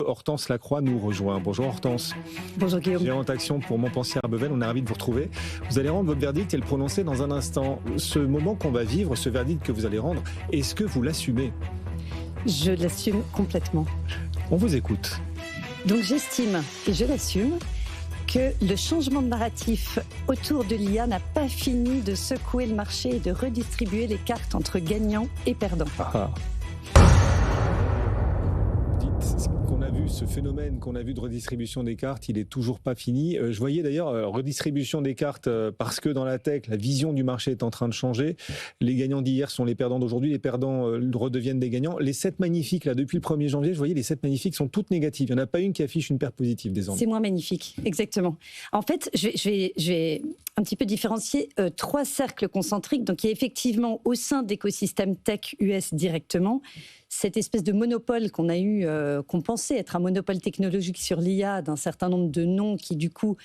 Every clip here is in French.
Hortense Lacroix nous rejoint. Bonjour Hortense. Bonjour Guillaume. Gérante action pour Montpensier Arbevel, on est ravis de vous retrouver. Vous allez rendre votre verdict et le prononcer dans un instant. Ce moment qu'on va vivre, ce verdict que vous allez rendre, est-ce que vous l'assumez ? Je l'assume complètement. On vous écoute. Donc j'estime, et je l'assume, que le changement de narratif autour de l'IA n'a pas fini de secouer le marché et de redistribuer les cartes entre gagnants et perdants. Ce phénomène qu'on a vu de redistribution des cartes, il est toujours pas fini. Je voyais d'ailleurs redistribution des cartes parce que dans la tech, la vision du marché est en train de changer. Les gagnants d'hier sont les perdants d'aujourd'hui, les perdants redeviennent des gagnants. Les 7 magnifiques, là, depuis le 1er janvier, je voyais les 7 magnifiques sont toutes négatives. Il n'y en a pas une qui affiche une paire positive désormais. C'est moins magnifique, exactement. En fait, je vais un petit peu différencier 3 cercles concentriques. Donc il y a effectivement au sein d'écosystèmes tech US directement, cette espèce de monopole qu'on a eu, qu'on pensait être un monopole technologique sur l'IA d'un certain nombre de noms qui, du coup,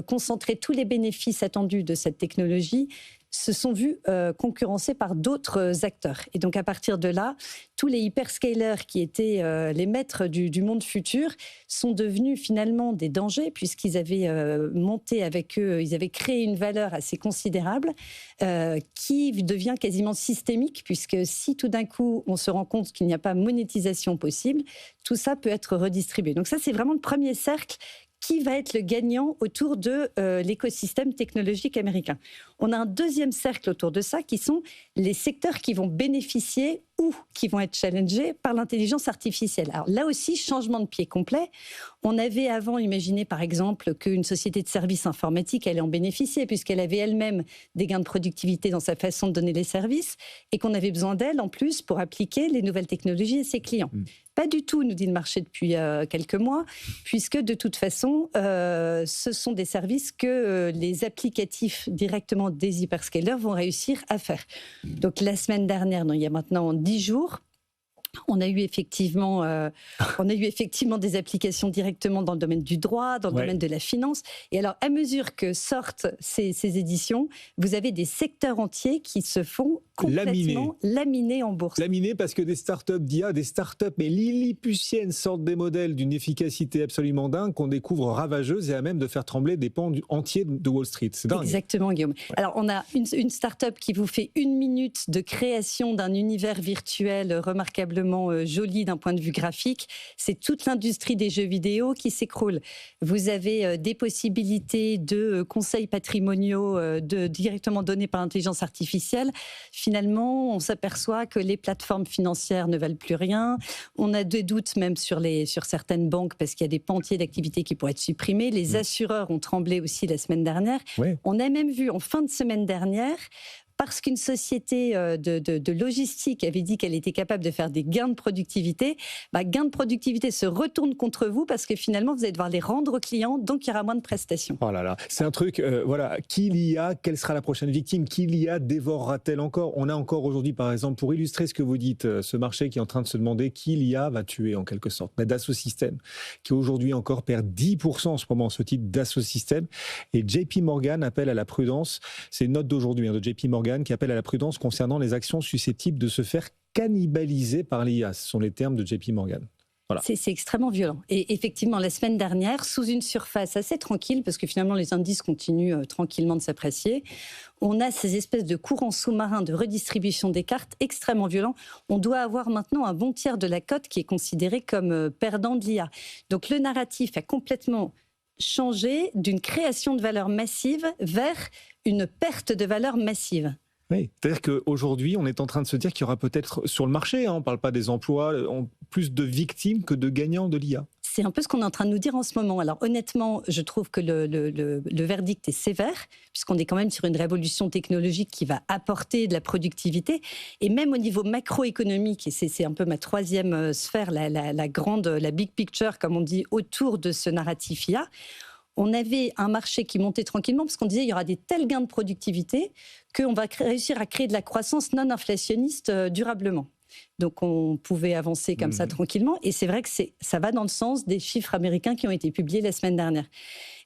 concentraient tous les bénéfices attendus de cette technologie, se sont vus concurrencés par d'autres acteurs. Et donc, à partir de là, tous les hyperscalers qui étaient les maîtres du monde futur sont devenus finalement des dangers puisqu'ils avaient monté avec eux, ils avaient créé une valeur assez considérable qui devient quasiment systémique puisque si tout d'un coup, on se rend compte qu'il n'y a pas monétisation possible, tout ça peut être redistribué. Donc ça, c'est vraiment le premier cercle. Qui va être le gagnant autour de l'écosystème technologique américain. On a un deuxième cercle autour de ça qui sont les secteurs qui vont bénéficier ou qui vont être challengés par l'intelligence artificielle. Alors là aussi, changement de pied complet. On avait avant imaginé par exemple qu'une société de services informatiques allait en bénéficier puisqu'elle avait elle-même des gains de productivité dans sa façon de donner les services et qu'on avait besoin d'elle en plus pour appliquer les nouvelles technologies à ses clients. Pas du tout, nous dit le marché depuis quelques mois, puisque de toute façon, ce sont des services que les applicatifs directement des hyperscalers vont réussir à faire. Donc la semaine dernière, il y a maintenant 10 jours, on a eu effectivement des applications directement dans le domaine du droit, dans le domaine de la finance. Et alors, à mesure que sortent ces éditions, vous avez des secteurs entiers qui se font complètement laminer en bourse. Laminer parce que des startups d'IA, des startups mais lilliputiennes sortent des modèles d'une efficacité absolument dingue qu'on découvre ravageuse et à même de faire trembler des pans entiers de Wall Street. C'est dingue. Exactement, Guillaume. Ouais. Alors, on a une startup qui vous fait 1 minute de création d'un univers virtuel remarquablement joli d'un point de vue graphique. C'est toute l'industrie des jeux vidéo qui s'écroule. Vous avez des possibilités de conseils patrimoniaux directement donnés par l'intelligence artificielle. Finalement, on s'aperçoit que les plateformes financières ne valent plus rien. On a des doutes même sur certaines banques parce qu'il y a des pans entiers d'activités qui pourraient être supprimés. Les assureurs ont tremblé aussi la semaine dernière. Oui. On a même vu en fin de semaine dernière, parce qu'une société de logistique avait dit qu'elle était capable de faire des gains de productivité, gains de productivité se retournent contre vous parce que finalement, vous allez devoir les rendre aux clients, donc il y aura moins de prestations. Oh là là, c'est un truc, qui l'IA, quelle sera la prochaine victime ? Qui l'IA dévorera-t-elle encore ? On a encore aujourd'hui, par exemple, pour illustrer ce que vous dites, ce marché qui est en train de se demander qui l'IA va tuer en quelque sorte. Dassault Systèmes, qui aujourd'hui encore perd 10% en ce moment, ce titre Dassault Systèmes. Et JP Morgan appelle à la prudence, c'est une note d'aujourd'hui de JP Morgan, qui appelle à la prudence concernant les actions susceptibles de se faire cannibaliser par l'IA. Ce sont les termes de JP Morgan. Voilà. C'est extrêmement violent. Et effectivement, la semaine dernière, sous une surface assez tranquille, parce que finalement les indices continuent tranquillement de s'apprécier, on a ces espèces de courants sous-marins de redistribution des cartes extrêmement violents. On doit avoir maintenant un bon tiers de la cote qui est considéré comme perdant de l'IA. Donc le narratif a complètement changé d'une création de valeur massive vers une perte de valeur massive. Oui, c'est-à-dire qu'aujourd'hui, on est en train de se dire qu'il y aura peut-être sur le marché, on ne parle pas des emplois, plus de victimes que de gagnants de l'IA. C'est un peu ce qu'on est en train de nous dire en ce moment. Alors honnêtement, je trouve que le verdict est sévère, puisqu'on est quand même sur une révolution technologique qui va apporter de la productivité. Et même au niveau macroéconomique, et c'est un peu ma troisième sphère, la big picture, comme on dit, autour de ce narratif IA, on avait un marché qui montait tranquillement parce qu'on disait qu'il y aura des tels gains de productivité qu'on va réussir à créer de la croissance non inflationniste durablement. Donc on pouvait avancer comme ça tranquillement. Et c'est vrai que ça va dans le sens des chiffres américains qui ont été publiés la semaine dernière.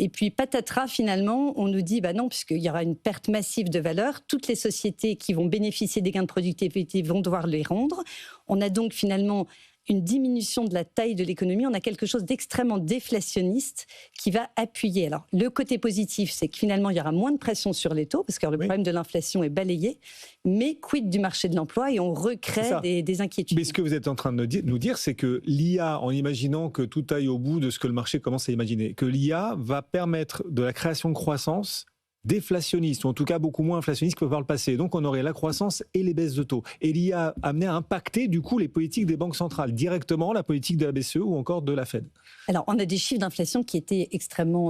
Et puis patatras, finalement, on nous dit non, puisqu'il y aura une perte massive de valeur, toutes les sociétés qui vont bénéficier des gains de productivité vont devoir les rendre. On a donc finalement une diminution de la taille de l'économie, on a quelque chose d'extrêmement déflationniste qui va appuyer. Alors, le côté positif, c'est que finalement, il y aura moins de pression sur les taux, parce que le problème de l'inflation est balayé, mais quid du marché de l'emploi, et on recrée des inquiétudes. Mais ce que vous êtes en train de nous dire, c'est que l'IA, en imaginant que tout aille au bout de ce que le marché commence à imaginer, que l'IA va permettre de la création de croissance déflationniste, ou en tout cas beaucoup moins inflationniste que par le passé. Donc on aurait la croissance et les baisses de taux. Et l'IA amené à impacter du coup les politiques des banques centrales, directement la politique de la BCE ou encore de la Fed. Alors on a des chiffres d'inflation qui étaient extrêmement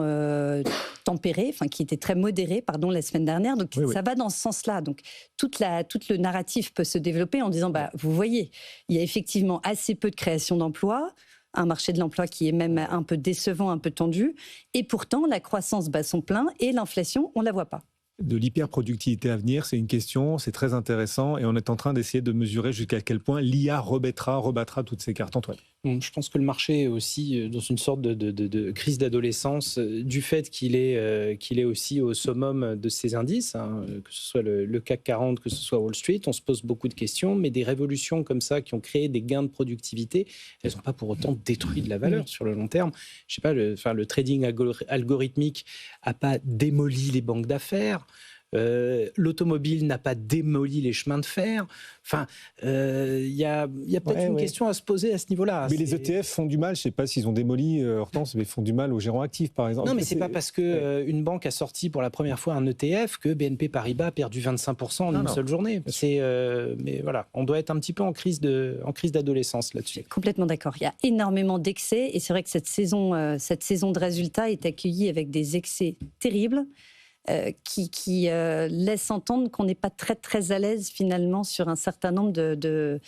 tempérés, enfin qui étaient très modérés, la semaine dernière. Donc ça va dans ce sens-là. Donc tout le narratif peut se développer en disant, vous voyez, il y a effectivement assez peu de création d'emplois, un marché de l'emploi qui est même un peu décevant, un peu tendu, et pourtant la croissance bat son plein et l'inflation, on ne la voit pas. De l'hyperproductivité à venir, c'est une question, c'est très intéressant, et on est en train d'essayer de mesurer jusqu'à quel point l'IA rebattra toutes ces cartes. Antoine. Je pense que le marché est aussi dans une sorte de crise d'adolescence du fait qu'il est aussi au summum de ses indices, que ce soit le CAC 40, que ce soit Wall Street. On se pose beaucoup de questions, mais des révolutions comme ça qui ont créé des gains de productivité, elles n'ont pas pour autant détruit de la valeur sur le long terme. Je sais pas, le trading algorithmique n'a pas démoli les banques d'affaires. L'automobile n'a pas démoli les chemins de fer. Enfin, il y a peut-être une question à se poser à ce niveau-là. Mais les ETF font du mal. Je ne sais pas s'ils ont démoli, Hortense, mais font du mal aux gérants actifs, par exemple. Non, mais c'est pas parce qu'une banque a sorti pour la première fois un ETF que BNP Paribas a perdu 25% en une seule journée. Mais voilà, on doit être un petit peu en crise d'adolescence là-dessus. Je suis complètement d'accord. Il y a énormément d'excès et c'est vrai que cette saison de résultats est accueillie avec des excès terribles. Qui laisse entendre qu'on n'est pas très très à l'aise finalement sur un certain nombre de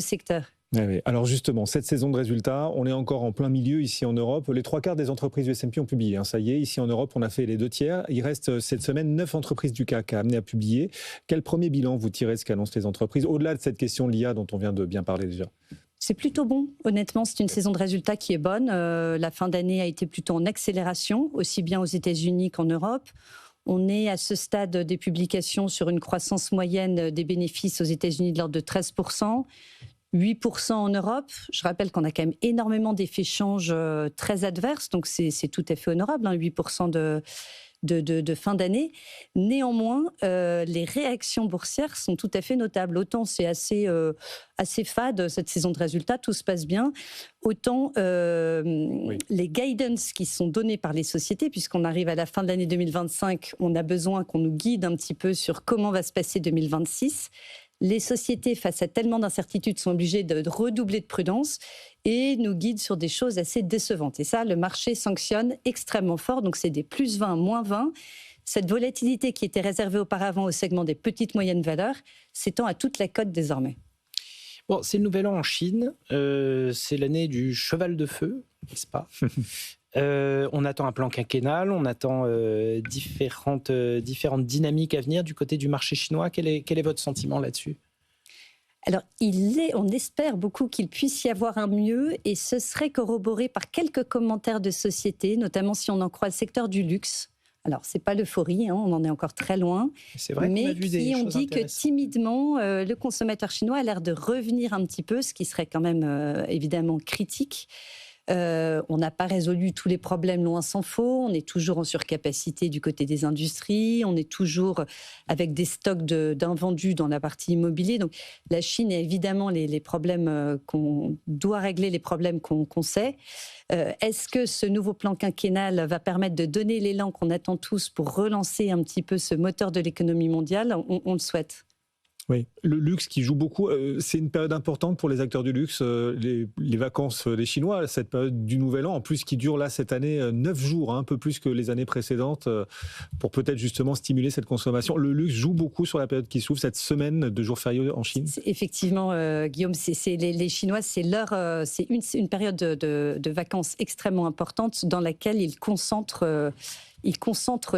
secteurs. Oui. Alors justement, cette saison de résultats, on est encore en plein milieu ici en Europe. Les 3/4 des entreprises du S&P ont publié. Ça y est, ici en Europe, on a fait les 2/3. Il reste cette semaine 9 entreprises du CAC à amener à publier. Quel premier bilan vous tirez de ce qu'annoncent les entreprises, au-delà de cette question de l'IA dont on vient de bien parler déjà? C'est plutôt bon, honnêtement, c'est une saison de résultats qui est bonne. La fin d'année a été plutôt en accélération, aussi bien aux États-Unis qu'en Europe. On est à ce stade des publications sur une croissance moyenne des bénéfices aux États-Unis de l'ordre de 13%, 8% en Europe. Je rappelle qu'on a quand même énormément d'effets change très adverses, donc c'est tout à fait honorable, 8% de fin d'année. Néanmoins, les réactions boursières sont tout à fait notables. Autant c'est assez fade cette saison de résultats, tout se passe bien. Autant les guidance qui sont donnés par les sociétés, puisqu'on arrive à la fin de l'année 2025, on a besoin qu'on nous guide un petit peu sur comment va se passer 2026. Les sociétés, face à tellement d'incertitudes, sont obligées de redoubler de prudence et nous guident sur des choses assez décevantes. Et ça, le marché sanctionne extrêmement fort. Donc, c'est des plus 20, moins 20. Cette volatilité qui était réservée auparavant au segment des petites moyennes valeurs s'étend à toute la cote désormais. Bon, c'est le nouvel an en Chine. C'est l'année du cheval de feu, n'est-ce pas? On attend un plan quinquennal, on attend différentes dynamiques à venir du côté du marché chinois. Quel est votre sentiment là-dessus? Alors, on espère beaucoup qu'il puisse y avoir un mieux et ce serait corroboré par quelques commentaires de sociétés, notamment si on en croit le secteur du luxe. Alors, c'est pas l'euphorie, on en est encore très loin. C'est vrai mais qu'on a vu des choses dit que timidement, le consommateur chinois a l'air de revenir un petit peu, ce qui serait quand même évidemment critique. On n'a pas résolu tous les problèmes, loin s'en faut. On est toujours en surcapacité du côté des industries. On est toujours avec des stocks d'invendus dans la partie immobilier. Donc, la Chine a évidemment les problèmes qu'on doit régler, les problèmes qu'on sait. Est-ce que ce nouveau plan quinquennal va permettre de donner l'élan qu'on attend tous pour relancer un petit peu ce moteur de l'économie mondiale? On le souhaite. Oui, le luxe qui joue beaucoup, c'est une période importante pour les acteurs du luxe, les vacances des Chinois, cette période du Nouvel An, en plus qui dure là cette année 9 jours, un peu plus que les années précédentes, pour peut-être justement stimuler cette consommation. Le luxe joue beaucoup sur la période qui s'ouvre, cette semaine de jours fériés en Chine. Effectivement, Guillaume, les Chinois, c'est une période de vacances extrêmement importante dans laquelle ils concentrent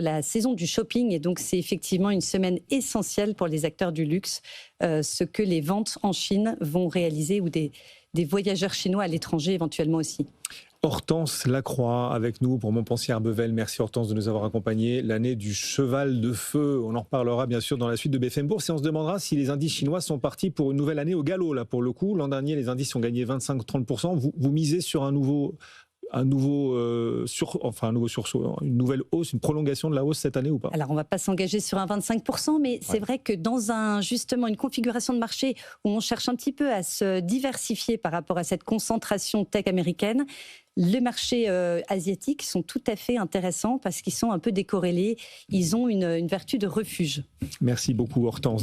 la saison du shopping et donc c'est effectivement une semaine essentielle pour les acteurs du luxe, ce que les ventes en Chine vont réaliser ou des des voyageurs chinois à l'étranger éventuellement aussi. Hortense Lacroix avec nous pour Montpensier-Arbevel. Merci Hortense de nous avoir accompagnés. L'année du cheval de feu, on en reparlera bien sûr dans la suite de BFM Bourse et on se demandera si les indices chinois sont partis pour une nouvelle année au galop. Là, pour le coup, l'an dernier, les indices ont gagné 25-30%. Vous misez sur un nouveau sursaut, une nouvelle hausse, une prolongation de la hausse cette année ou pas? Alors, on ne va pas s'engager sur un 25%, mais c'est vrai que dans justement une configuration de marché où on cherche un petit peu à se diversifier par rapport à cette concentration tech américaine, les marchés asiatiques sont tout à fait intéressants parce qu'ils sont un peu décorrélés. Ils ont une vertu de refuge. Merci beaucoup Hortense.